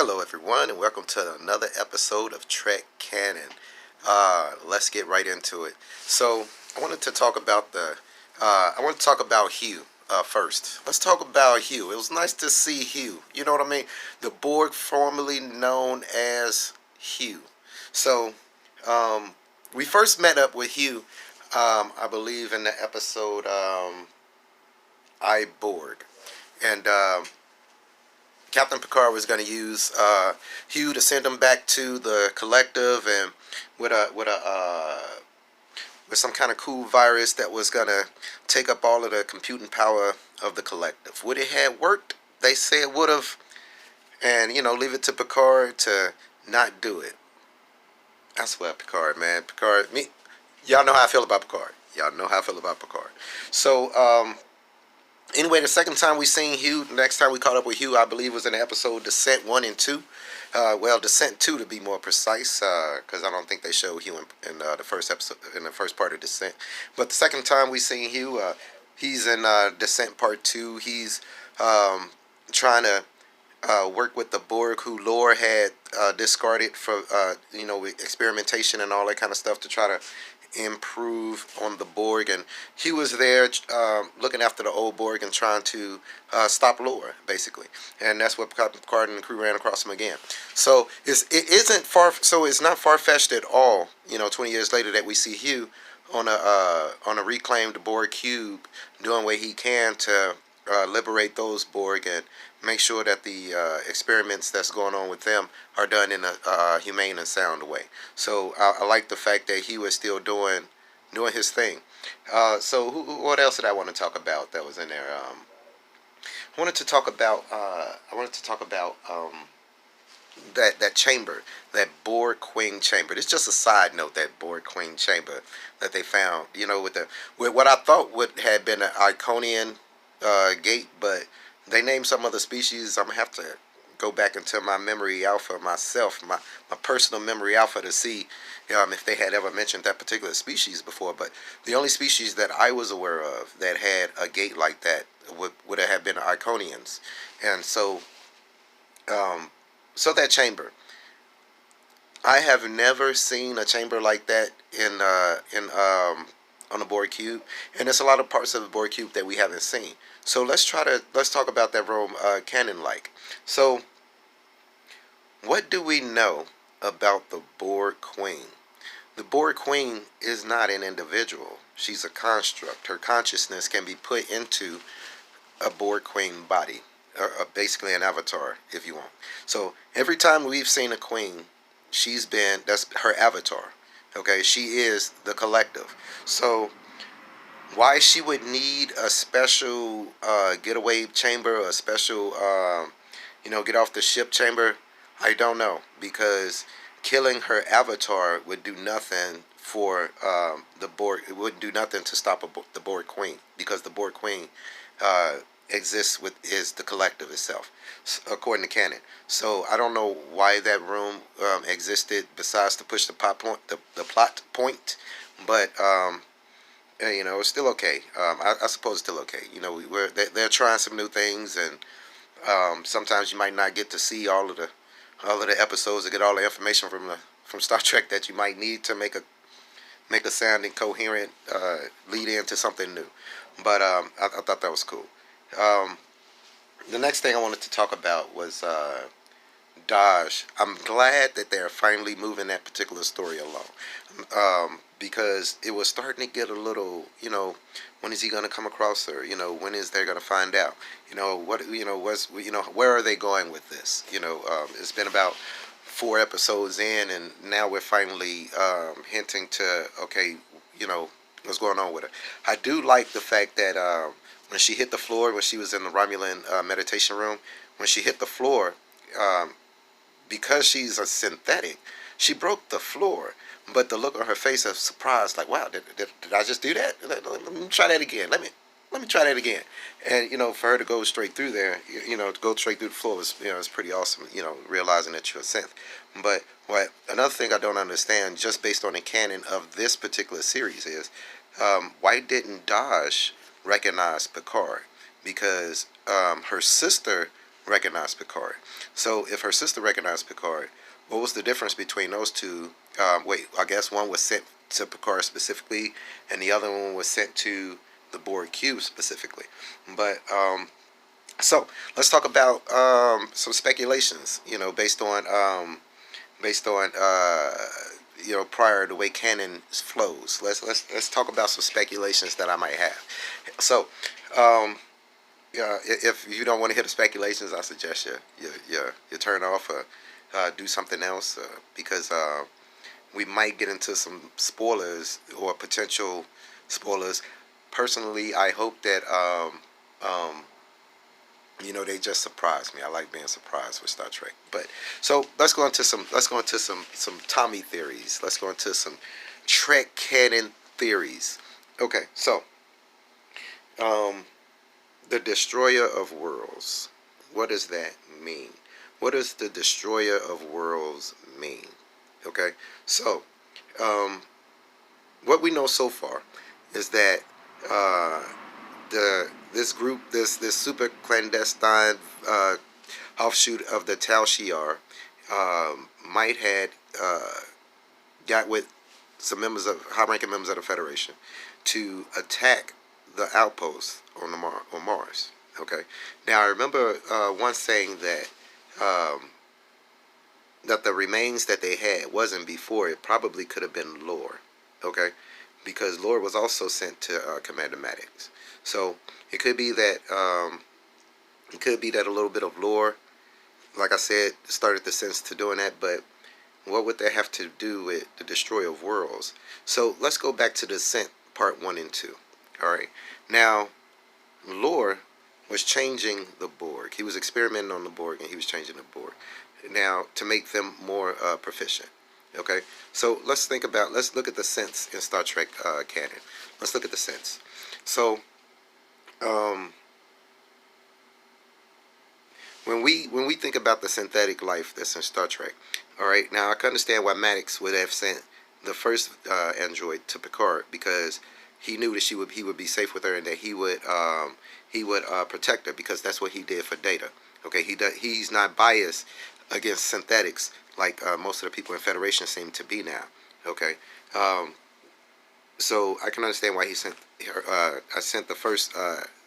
Hello everyone and welcome to another episode of Trek Canon. Let's get right into it. So I wanted to talk about Hugh first. Let's talk about Hugh. It was nice to see Hugh. You know what I mean? The Borg formerly known as Hugh. So we first met up with Hugh, I believe in the episode I Borg. And Captain Picard was going to use Hugh to send him back to the collective, and with some kind of cool virus that was going to take up all of the computing power of the collective. Would it have worked? They say it would have, and leave it to Picard to not do it. I swear, Picard, man, Picard. Y'all know how I feel about Picard. Y'all know how I feel about Picard. So, anyway, the second time we seen Hugh, the next time we caught up with Hugh, I believe was in the episode Descent 1 and 2. Descent 2 to be more precise, because I don't think they showed Hugh in the first episode, in the first part of Descent. But the second time we seen Hugh, he's in Descent Part 2. He's trying to work with the Borg, who Lore had discarded for experimentation and all that kind of stuff to try to improve on the Borg, and he was there looking after the old Borg and trying to stop Lore, basically, and that's what Picard and the crew ran across him again. So it's not far-fetched at all. 20 years later, that we see Hugh on a reclaimed Borg cube doing what he can to liberate those Borg and make sure that the experiments that's going on with them are done in a humane and sound way. So I like the fact that he was still doing his thing. What else did I want to talk about that was in there? I wanted to talk about that chamber, that Borg Queen chamber. It's just a side note, that Borg Queen chamber that they found. With what I thought would have been an Iconian gate, but they named some other species. I'm gonna have to go back into my memory alpha myself, my personal memory alpha, to see if they had ever mentioned that particular species before. But the only species that I was aware of that had a gate like that would have been Iconians. And so that chamber, I have never seen a chamber like that on the Borg cube, and there's a lot of parts of the Borg cube that we haven't seen. So let's talk about that room canon-like. So, what do we know about the Borg Queen? The Borg Queen is not an individual. She's a construct. Her consciousness can be put into a Borg Queen body, or basically an avatar, if you want. So every time we've seen a queen, that's her avatar. Okay, she is the collective. So why she would need a special getaway chamber, a special get off the ship chamber, I don't know, because killing her avatar would do nothing for the Borg. It wouldn't do nothing to stop the Borg Queen, because the Borg Queen is the collective itself, according to canon. So I don't know why that room existed, besides to push the plot point, but it's still okay. I suppose it's still okay. They're trying some new things, and sometimes you might not get to see all of the episodes, to get all the information from Star Trek that you might need to make a sounding coherent lead into something new. But I thought that was cool. The next thing I wanted to talk about was Daj. I'm glad that they're finally moving that particular story along, because it was starting to get a little, when is he going to come across her? When is they going to find out? Where are they going with this? It's been about 4 episodes in, and now we're finally hinting to, okay, what's going on with her. I do like the fact that when she hit the floor, when she was in the Romulan meditation room, when she hit the floor, because she's a synthetic, she broke the floor. But the look on her face of surprise, like, wow, did I just do that? Let me try that again. Let me try that again. And for her to go straight through there, to go straight through the floor was, it's pretty awesome. Realizing that you're a synth. But another thing I don't understand, just based on the canon of this particular series, is why didn't Daj recognize Picard? Because her sister recognized Picard. So if her sister recognized Picard, what was the difference between those two? Wait, I guess one was sent to Picard specifically, and the other one was sent to the Borg cube specifically. But so let's talk about some speculations. Based on prior the way canon flows. Let's talk about some speculations that I might have. So, if you don't want to hear the speculations, I suggest you turn off or do something else because we might get into some spoilers or potential spoilers. Personally, I hope that they just surprise me. I like being surprised with Star Trek. But so let's go into some Tommy theories. Let's go into some Trek canon theories. Okay, so the Destroyer of Worlds. What does that mean? What does the Destroyer of Worlds mean? Okay, so what we know so far is that uh, this group, this super clandestine offshoot of the Tal Shiar, might had got with some high-ranking members of the Federation to attack the outpost on Mars. Okay. Now I remember once saying that that the remains that they had wasn't before. It probably could have been Lore. Okay, because Lore was also sent to Commander Maddox. So it could be that a little bit of Lore, like I said, started the sense to doing that. But what would that have to do with the Destroyer of Worlds? So let's go back to the Descent Part 1 and 2. All right. Now, Lore was changing the Borg. He was experimenting on the Borg, and he was changing the Borg. Now, to make them more proficient. Okay. So let's look at the sense in Star Trek canon. Let's look at the sense. So, when we think about the synthetic life that's in Star Trek, all right. Now I can understand why Maddox would have sent the first android to Picard because he knew that he would be safe with her and that he would protect her because that's what he did for Data. Okay, he's not biased against synthetics like most of the people in Federation seem to be now. Okay, so I can understand why he sent her.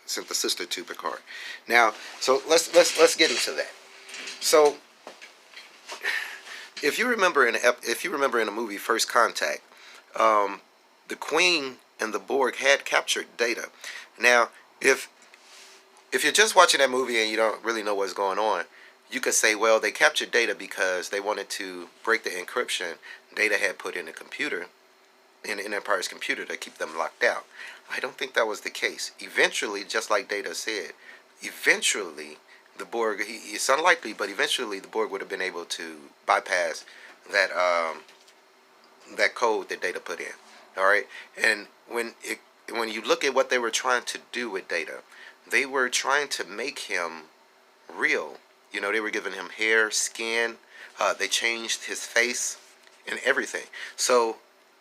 Sent the sister to Picard. Now, so let's get into that. So if you remember in the movie First Contact, the Queen and the Borg had captured Data. Now, if you're just watching that movie and you don't really know what's going on, you could say, well, they captured Data because they wanted to break the encryption Data had put in the computer, in Empire's computer, to keep them locked out. I don't think that was the case. Eventually, just like Data said, eventually the Borg, it's unlikely, but eventually the Borg would have been able to bypass that that code that Data put in. All right, and when you look at what they were trying to do with Data, they were trying to make him real. They were giving him hair, skin. They changed his face and everything. So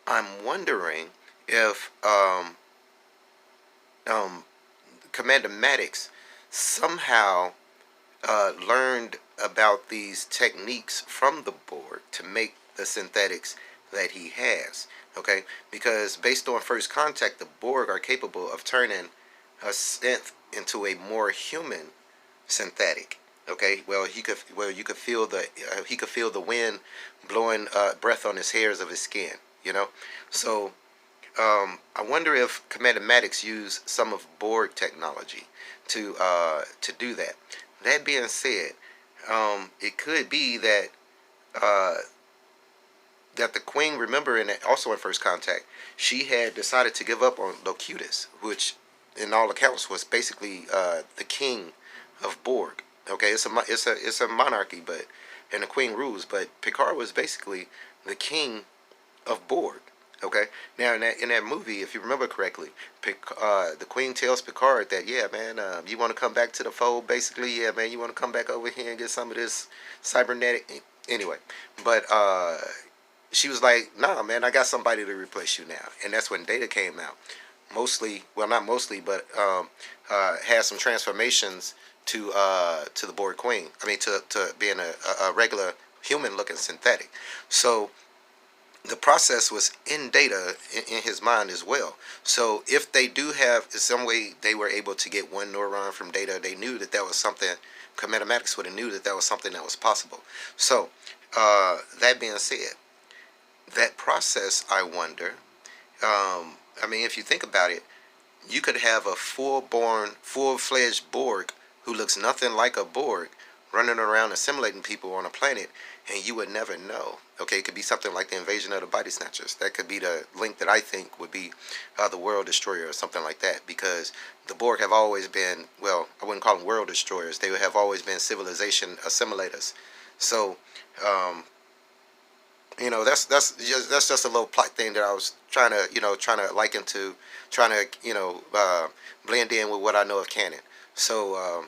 I'm wondering if Commander Maddox somehow learned about these techniques from the Borg to make the synthetics that he has. Okay, because based on First Contact, the Borg are capable of turning a synth into a more human synthetic. Okay, you could feel he could feel the wind blowing breath on his hairs of his skin. So I wonder if Commander Maddox used some of Borg technology to do that. That being said, it could be that that the Queen, remember, also in First Contact, she had decided to give up on Locutus, which, in all accounts, was basically the king of Borg. Okay, it's a monarchy, and the Queen rules, but Picard was basically the king of Borg. Okay, now in that movie, if you remember correctly, the Queen tells Picard that, yeah, man, you want to come back to the fold, basically, yeah, man, you want to come back over here and get some of this cybernetic, anyway, but she was like, nah, man, I got somebody to replace you now, and that's when Data came out, not mostly, but had some transformations to the Borg Queen. I mean, to being a regular human looking synthetic. So the process was in data in his mind as well. So if they do have in some way they were able to get one neuron from data, they knew that that was something. Mathematics would have knew that that was something that was possible. So that being said, that process, I wonder. I mean, if you think about it, you could have a full-fledged Borg who looks nothing like a Borg running around assimilating people on a planet, and you would never know. Okay, it could be something like the invasion of the body snatchers. That could be the link that I think would be the world destroyer or something like that, because the Borg have always been, well, I wouldn't call them world destroyers. They have always been civilization assimilators. So, that's just a little plot thing that I was trying to liken to, trying to blend in with what I know of canon. So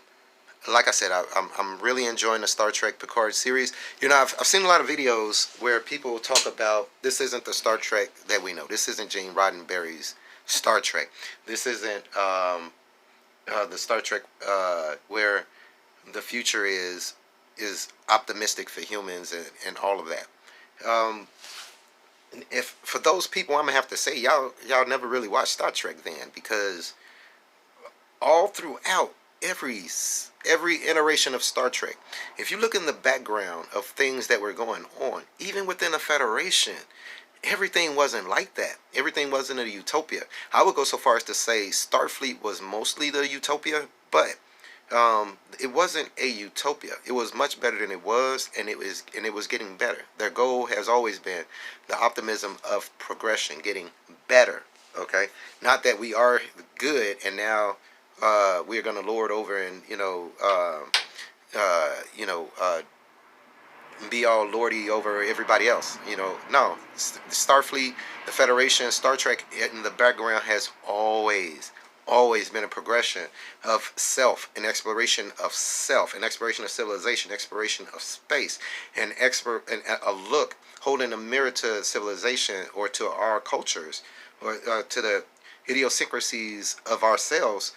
like I said, I'm really enjoying the Star Trek Picard series. I've seen a lot of videos where people talk about this isn't the Star Trek that we know. This isn't Gene Roddenberry's Star Trek. This isn't the Star Trek where the future is optimistic for humans and all of that. If for those people, I'm gonna have to say y'all never really watched Star Trek then, because all throughout every iteration of Star Trek, if you look in the background of things that were going on, even within the Federation, everything wasn't like that. Everything wasn't a utopia. I would go so far as to say Starfleet was mostly the utopia, but it wasn't a utopia. It was much better than it was, and it was getting better. Their goal has always been the optimism of progression, getting better. Okay, not that we are good and now we're gonna lord over and be all lordy over everybody else. No, Starfleet, the Federation, Star Trek in the background has always been a progression of self, an exploration of self, an exploration of civilization, exploration of space, and a look, holding a mirror to civilization or to our cultures or to the idiosyncrasies of ourselves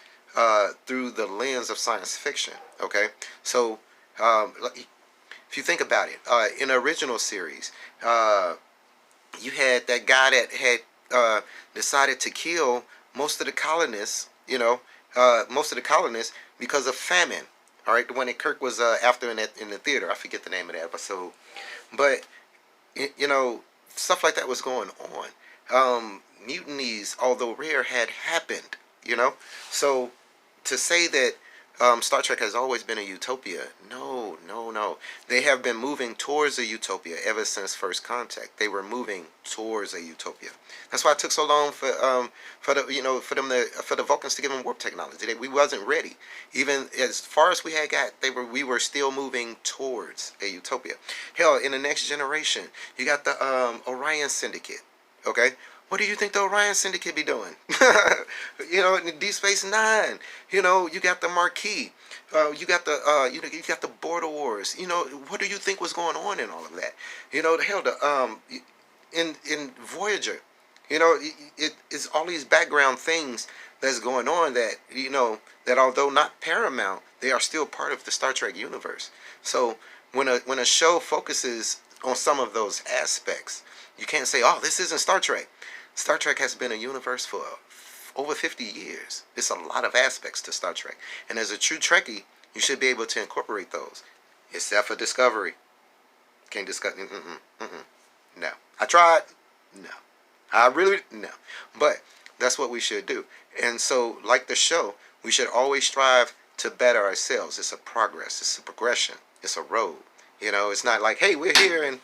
through the lens of science fiction. Okay, so if you think about it, in the original series, you had that guy that had decided to kill most of the colonists, because of famine. All right, the one that Kirk was after in the theater. I forget the name of that episode, but stuff like that was going on. Mutinies, although rare, had happened. So to say that Star Trek has always been a utopia, no. They have been moving towards a utopia ever since First Contact. They were moving towards a utopia. That's why it took so long for the Vulcans to give them warp technology. We wasn't ready. Even as far as we had got, we were still moving towards a utopia. Hell, in the Next Generation, you got the Orion Syndicate. Okay. What do you think the Orion Syndicate be doing? In Deep Space Nine, you got the Marquis, you got the Border Wars. What do you think was going on in all of that? In Voyager, it's all these background things that's going on that although not paramount, they are still part of the Star Trek universe. So when a show focuses on some of those aspects, you can't say, oh, this isn't Star Trek. Star Trek has been a universe for over 50 years. It's a lot of aspects to Star Trek. And as a true Trekkie, you should be able to incorporate those. Except for Discovery. Can't discuss. No. I tried. No. I really, no. But that's what we should do. And so, like the show, we should always strive to better ourselves. It's a progress. It's a progression. It's a road. It's not like, hey, we're here and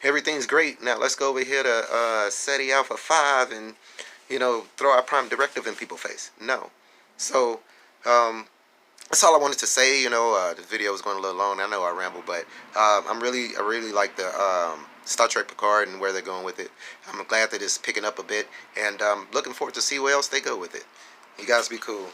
everything's great. Now let's go over here to SETI Alpha 5 and, throw our prime directive in people's face. No. So, that's all I wanted to say. The video was going a little long. I know I ramble, but I really like the Star Trek Picard and where they're going with it. I'm glad that it's picking up a bit, and I'm looking forward to see where else they go with it. You guys be cool.